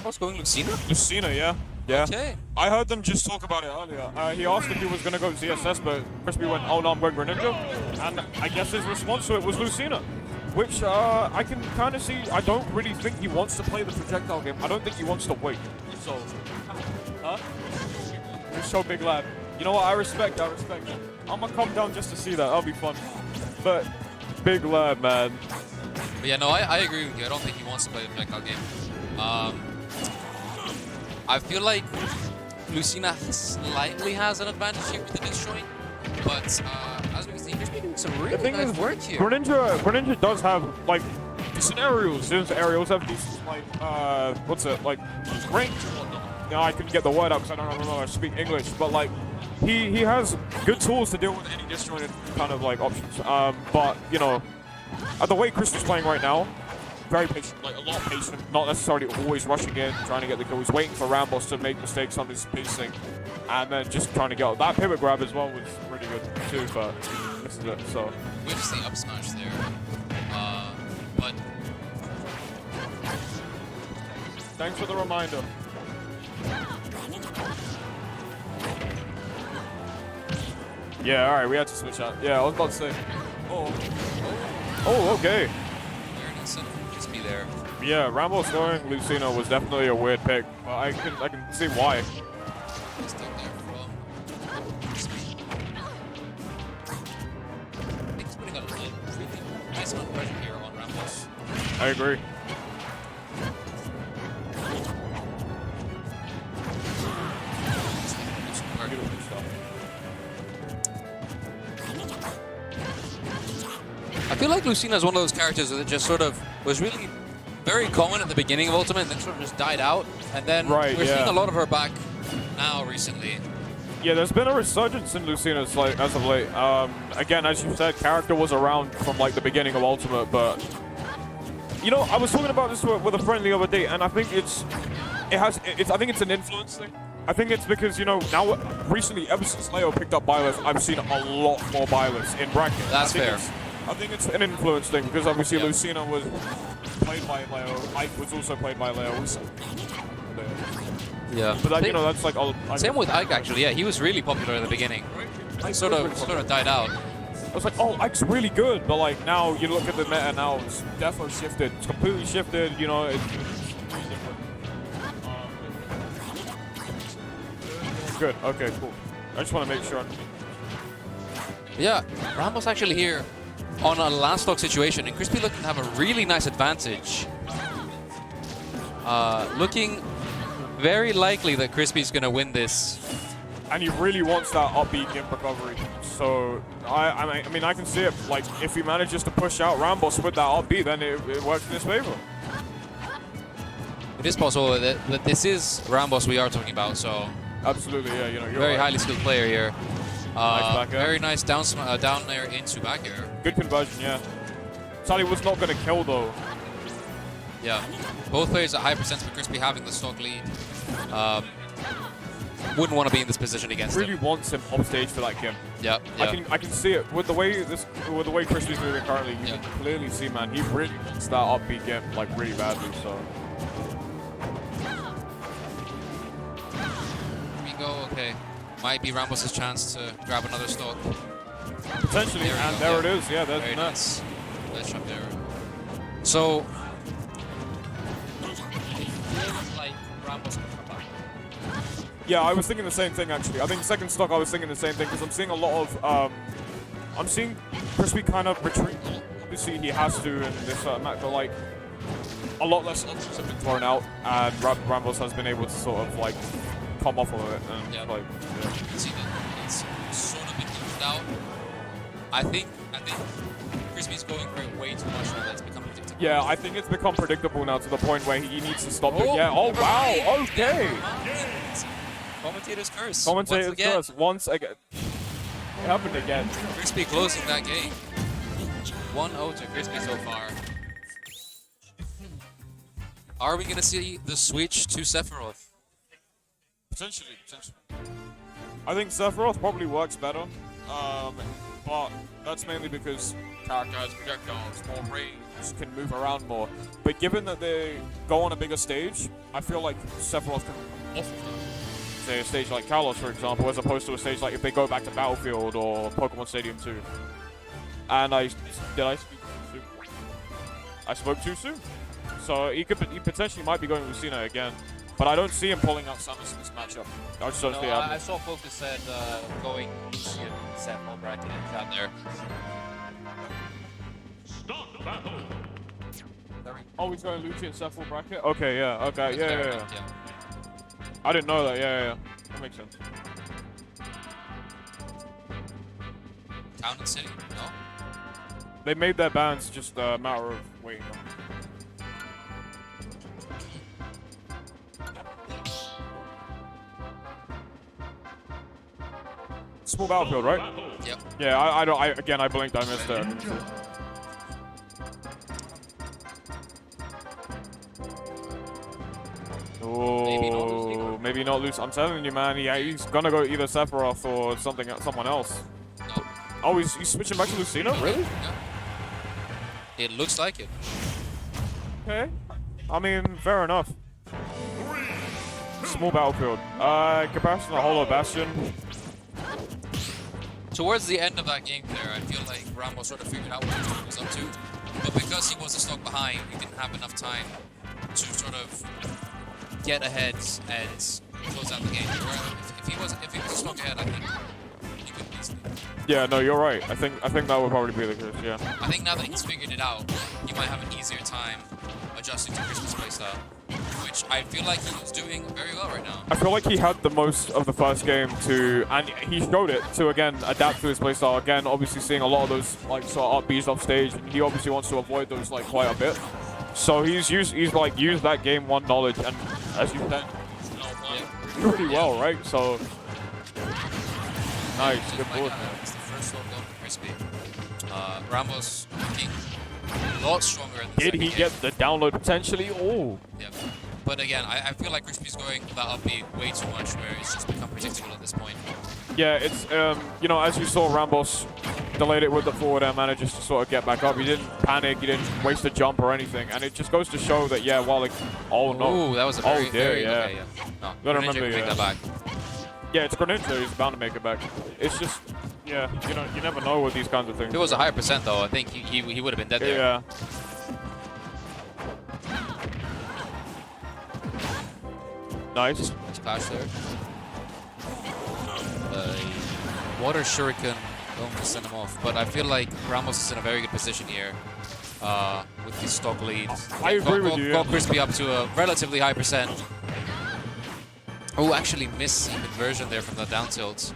RAMBOSS going Lucina? Lucina, yeah. Yeah. Okay. I heard them just talk about it earlier. He asked if he was going to go ZSS, but Crispy went, oh no, I'm going Greninja. And I guess his response to it was Lucina, which I can kind of see. I don't really think he wants to play the projectile game. I don't think he wants to wait. So, huh? You're so big, lad. You know what? I respect it. I'm going to come down just to see that. That'll be fun. But, big lad, man. But yeah, no, I agree with you. I don't think he wants to play the projectile game. I feel like Lucina slightly has an advantage here with the disjoint, but as we can see, he's doing some really nice work here. Greninja does have like decent aerials. His aerials have decent like range and whatnot. You know, I couldn't get the word out because I don't know how to speak English, but like he has good tools to deal with any disjointed kind of like options. But you know, the way Chris is playing right now, very patient, like a lot of patient, not necessarily always rushing in, trying to get the kill. He's waiting for RAMBOSS to make mistakes on his pacing, and then just trying to get out. That pivot grab as well was really good too, but this is it, so. Whiffs the up smash there, but... Thanks for the reminder. Yeah, alright, we had to switch out. Yeah, I was about to say. Oh, okay. There. Yeah, RAMBOSS going Lucina was definitely a weird pick, but I can see why. Still there for well. I think he's putting a really nice amount of pressure here on RAMBOSS. I agree. I feel like Lucina is one of those characters that just sort of was really very common at the beginning of Ultimate and then sort of just died out. And then we're seeing a lot of her back now recently. Yeah, there's been a resurgence in Lucina's like as of late. Again, as you said, character was around from like the beginning of Ultimate, but you know, I was talking about this with a friend the other day, and I think I think it's an influence thing. I think it's because, you know, now recently, ever since Leo picked up Byleth, I've seen a lot more Byleths in bracket. That's fair. I think it's an influence thing because obviously Lucina was played by Leo. Ike was also played by Leo. Yeah. But that, you know, that's like all. Same with Ike actually. Yeah, he was really popular at the beginning. Sort of died out. I was like, oh, Ike's really good, but like now you look at the meta now, it's definitely shifted. It's completely shifted. You know, it's really different. Good. Okay. Cool. I just want to make sure. Yeah, RAMBOSS actually here on a last stock situation, and Crispy looking to have a really nice advantage. Looking very likely that Crispy's going to win this. And he really wants that upbeat gimp recovery. So, I mean, I can see it. Like, if he manages to push out RAMBOSS with that upbeat, then it works in his favor. It is possible that this is RAMBOSS we are talking about, so... Absolutely, yeah, you know, you're very right. highly skilled player here. Nice very nice down air into back air. Good conversion, yeah. Sally was not going to kill, though. Yeah. Both players at high percents, but Crispy having the stock lead. Wouldn't want to be in this position against him. Really wants him off stage for that gimp. Yeah. I can see it with the way Crispy's moving currently. You can clearly see, man, he really wants that upbeat gimp like really badly. So. Go, okay. Might be RAMBOSS' chance to grab another stock. Potentially, and there it is. Yeah, that's very nice. Nice shot there. So, like RAMBOSS can come back. Yeah, I was thinking the same thing actually. I think second stock I was thinking the same thing because I'm seeing a lot of I'm seeing Crispy kind of retreat. Obviously he has to in this match, but like a lot less options have been thrown out, and RAMBOSS has been able to sort of like come off of it and like see that it's sort of been moved out. I think Crispy's going for it way too much now. That's become predictable. Yeah, I think it's become predictable now to the point where he needs to stop it. Yeah. Oh wow. Okay. Commentator's curse. Commentator's curse once again. It happened again. Crispy closing that game. 1-0 to Crispy so far. Are we gonna see the switch to Sephiroth? Potentially. I think Sephiroth probably works better. but that's mainly because character has projectiles, more range, can move around more. But given that they go on a bigger stage, I feel like Sephiroth can off of that. Say a stage like Kalos, for example, as opposed to a stage like if they go back to Battlefield or Pokemon Stadium 2. And did I speak too soon? I spoke too soon. So he potentially might be going Lucina again. But I don't see him pulling out Samus in this matchup. I just don't see it happening. I saw Focus said going Lucian, Sephiroth bracket out there. Stop the battle. Oh, he's going Lucian Sephiroth bracket? Okay, yeah, okay, yeah. I didn't know that, yeah. That makes sense. Town and City? No? They made their bans just a matter of waiting on. Small battlefield, right? Yep. Yeah, I blinked, I missed it. Oh, maybe not loose. I'm telling you, man, he's gonna go either Sephiroth or someone else. No. Oh, he's switching back to Lucina? Really? Yeah. It looks like it. Okay. I mean, fair enough. Small battlefield. Comparison to Hollow Bastion. Towards the end of that game there, I feel like Ramos sort of figured out what he was up to. But because he was a stock behind, he didn't have enough time to sort of get ahead and close out the game. If he was a stock ahead, I think he could easily. Yeah, no, you're right. I think that would probably be the case, yeah. I think now that he's figured it out, he might have an easier time adjusting to Crispy's playstyle, which I feel like he was doing very well right now. I feel like he had the most of the first game and he showed it to, again, adapt to his playstyle. Again, obviously seeing a lot of those, like, sort of upbeats off stage, and he obviously wants to avoid those, like, quite a bit. So he's used that game one knowledge, and as you said, pretty well, right? So, nice, good board. It's the first slow goal for Crispy. Ramos looking a lot stronger in the Did he get the download potentially? Oh. Yeah. But again, I feel like Crispy's going that upbeat way too much, where it's just become predictable at this point. Yeah, it's, you know, as you saw, RAMBOSS delayed it with the forward air managers to sort of get back up. He didn't panic, he didn't waste a jump or anything, and it just goes to show that, yeah, while, like, oh no. Ooh, that was a very, very, yeah. yeah. Okay, yeah. No, Gotta Greninja remember, can make that back. Yeah, it's Greninja, he's bound to make it back. It's just, yeah, you know, you never know with these kinds of things. If it was a higher percent, though, I think he would have been dead there. Yeah. Nice. Clash there. Water Shuriken going to send him off, but I feel like Ramos is in a very good position here with his stock lead. I agree with you. Got Crispy up to a relatively high percent. Oh, actually missed the conversion there from the down tilt.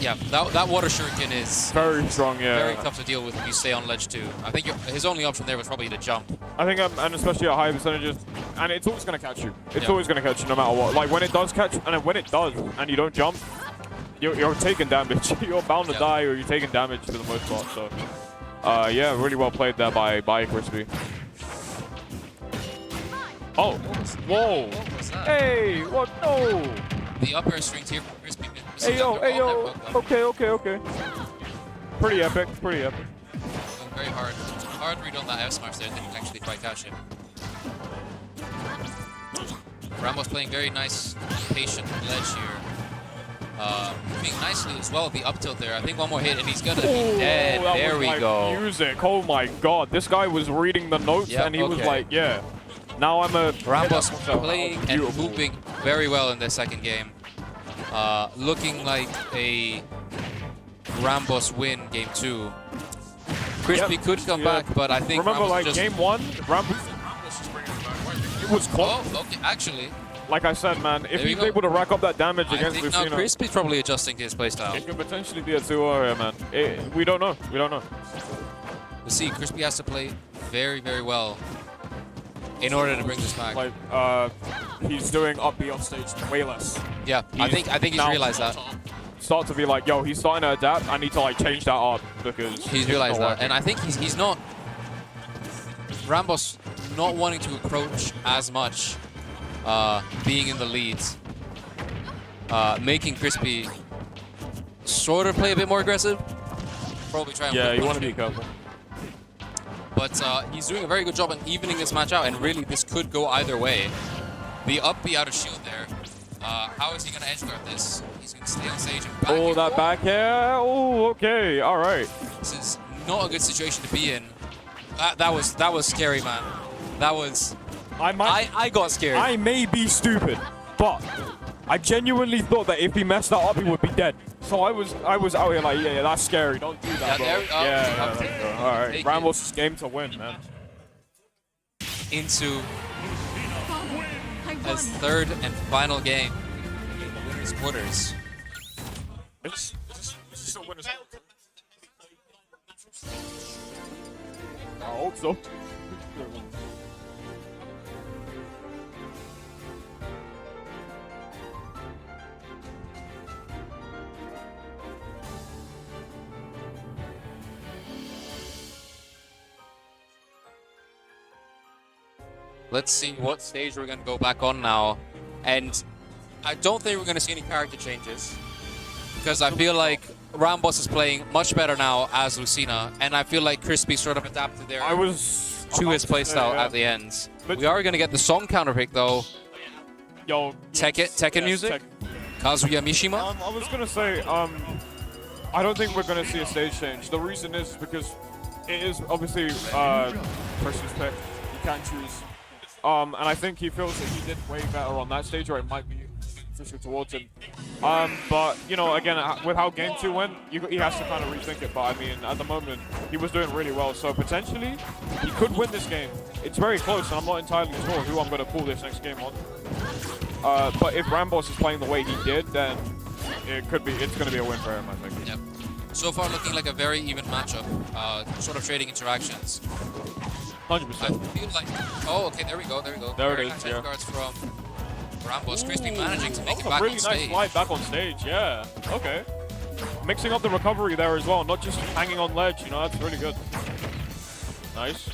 Yeah, that Water Shuriken is very strong, yeah. Very tough to deal with when you stay on ledge 2. I think his only option there was probably to jump. I think, and especially at high percentages, and it's always going to catch you. It's always going to catch you no matter what. Like, when it does catch, and when it does, and you don't jump, you're taking damage. You're bound to die, or you're taking damage for the most part. So, yeah, really well played there by Crispy. Oh, whoa. What was that? Hey, what? No. The upper strings here from Crispy. Hey, yo. Okay. Pretty epic. Going very hard. Hard read on that F smash there, didn't actually quite catch him. Ramos playing very nice, patient ledge here. Moving nicely as well, the up tilt there. I think one more hit and he's gonna be dead. There we go. Music. Oh my god. This guy was reading the notes and he was like, yeah. Now I'm a... Ramos playing and moving very well in the second game. Looking like a RAMBOSS win game 2. Crispy could come back, but I think remember, Ramos like, just... game 1, RAMBOSS is bringing it back. It was close. Oh, okay, actually. Like I said, man, if he's able to rack up that damage against Lucina... I think now Crispy's probably adjusting his playstyle. It could potentially be a 2-0 here, man. We don't know. We'll see, Crispy has to play very, very well in order to bring this back. Like, he's doing upbeat on stage way less. Yeah, I think he's realized that. Start to be like, yo, he's starting to adapt. I need to like change that up because he's realized that, and I think he's not RAMBOSS not wanting to approach as much, being in the lead, making Crispy sort of play a bit more aggressive. Probably try and Yeah, whip you want to punish be me. careful. But he's doing a very good job in evening this match out, and really this could go either way. The up B out of shield there. How is he going to edge guard this? He's going to stay on stage and back. Oh, that back air. Oh, okay. All right. This is not a good situation to be in. That was scary, man. That was. I got scared. I may be stupid, but I genuinely thought that if he messed that up, he would be dead. So I was out here like, yeah, that's scary. Don't do that, bro. Yeah. All right. Rambos' game to win, man. Into his third and final game in the winners' quarters. It's a winner's. I hope so. Let's see what stage we're going to go back on now. And I don't think we're going to see any character changes. Because I feel like RAMBOSS is playing much better now as Lucina. And I feel like Crispy sort of adapted there to his playstyle at the end. But we are going to get the song counter pick though. Yo. Tekken music? Kazuya Mishima? I was going to say, I don't think we're going to see a stage change. The reason is because it is obviously person's pick. You can't choose. And I think he feels that he did way better on that stage, or it might be official towards him. But, you know, again, with how Game 2 went, he has to kind of rethink it. But, I mean, at the moment, he was doing really well. So, potentially, he could win this game. It's very close, and I'm not entirely sure who I'm going to pull this next game on. But if RAMBOSS is playing the way he did, then it's going to be a win for him, I think. Yep. So far, looking like a very even matchup. Sort of trading interactions. 100%. I feel like, oh, okay, there we go. There very it nice is, yeah. Guards from RAMBOSS. Crispy managing to make it That was back a really on stage. nice slide back on stage, yeah. Okay. Mixing up the recovery there as well, not just hanging on ledge, you know, that's really good. Nice.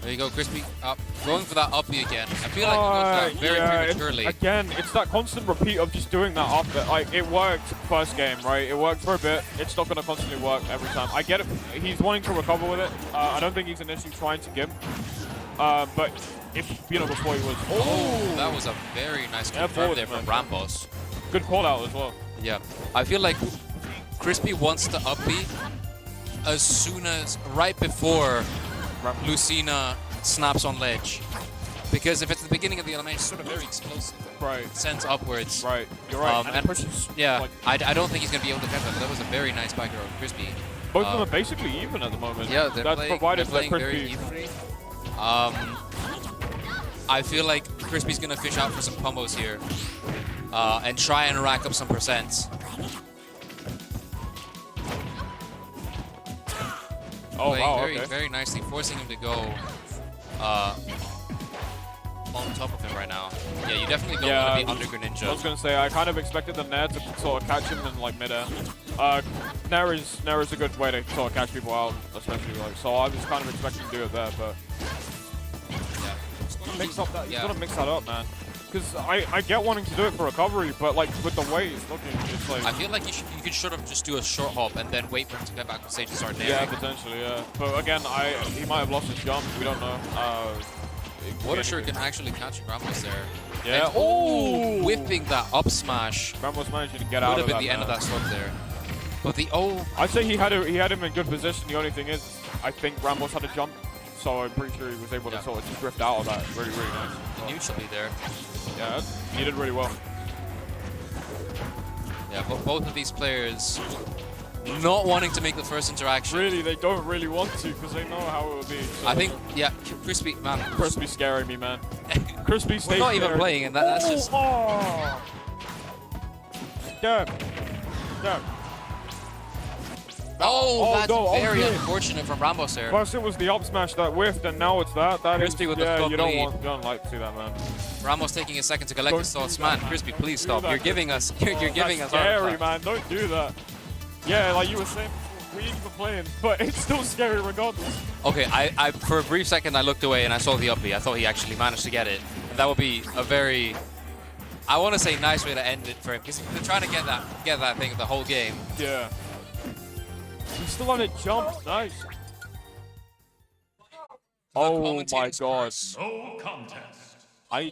There you go, Crispy up. Going for that uppy again. I feel like he goes for that very prematurely. Again, it's that constant repeat of just doing that up. Like, it worked first game, right? It worked for a bit. It's not going to constantly work every time. I get it. He's wanting to recover with it. I don't think he's initially trying to give. But if, you know, before he was... Oh, that was a very nice confirm there from RAMBOSS. Good call out as well. Yeah. I feel like Crispy wants to uppy as soon as, right before Lucina snaps on ledge. Because if it's the beginning of the element, it's sort of very explosive. Right. Sends upwards. Right. You're right. And pushes, yeah, like, I don't think he's going to be able to catch that, but that was a very nice back row of Crispy. Both of them are basically even at the moment. Yeah, they're playing very evenly. I feel like Crispy's going to fish out for some combos here. And try and rack up some percents. Oh, wow, very nicely, forcing him to go on top of him right now. Yeah, you definitely don't want to be under Greninja. I was going to say, I kind of expected the Nair to sort of catch him in like midair. Nair is a good way to sort of catch people out, especially like, so I was kind of expecting to do it there, but yeah, he's got to mix that up, man. Because I get wanting to do it for recovery, but like with the way it's looking, it's like... I feel like you could sort of just do a short hop and then wait for him to get back on stage and start nairing. Yeah, potentially, yeah. But again, he might have lost his jump. We don't know. What a shuriken actually catching RAMBOSS there. Yeah. Oh, whipping that up smash. RAMBOSS managing to get out of that. Would have been the end of that stock there. But the I'd say he had him in good position. The only thing is, I think RAMBOSS had a jump, so I'm pretty sure he was able to sort of just drift out of that. Really, really nice. Neutrally there. Yeah, he did really well. Yeah, but both of these players not wanting to make the first interaction. Really, they don't really want to because they know how it will be. So. I think, yeah, Crispy, man. Crispy scaring me, man. Crispy stays not even playing, and that's just... Oh! Damn. Oh, that's very unfortunate from RAMBOSS there. First it was the up smash that whiffed, and now it's that. Crispy with the front you lead. don't like to see that, man. RAMBOSS taking a second to collect his thoughts. Man, Crispy, please stop. You're giving us. You're giving us. Scary, man. Don't do that. Yeah, like you were saying, we were playing, but it's still scary regardless. Okay, I for a brief second I looked away and I saw the up B. I thought he actually managed to get it, and that would be a very I want to say nice way to end it for him because they're trying to get that thing the whole game. Yeah. He's still on a jump. Nice. Oh my god. No contest.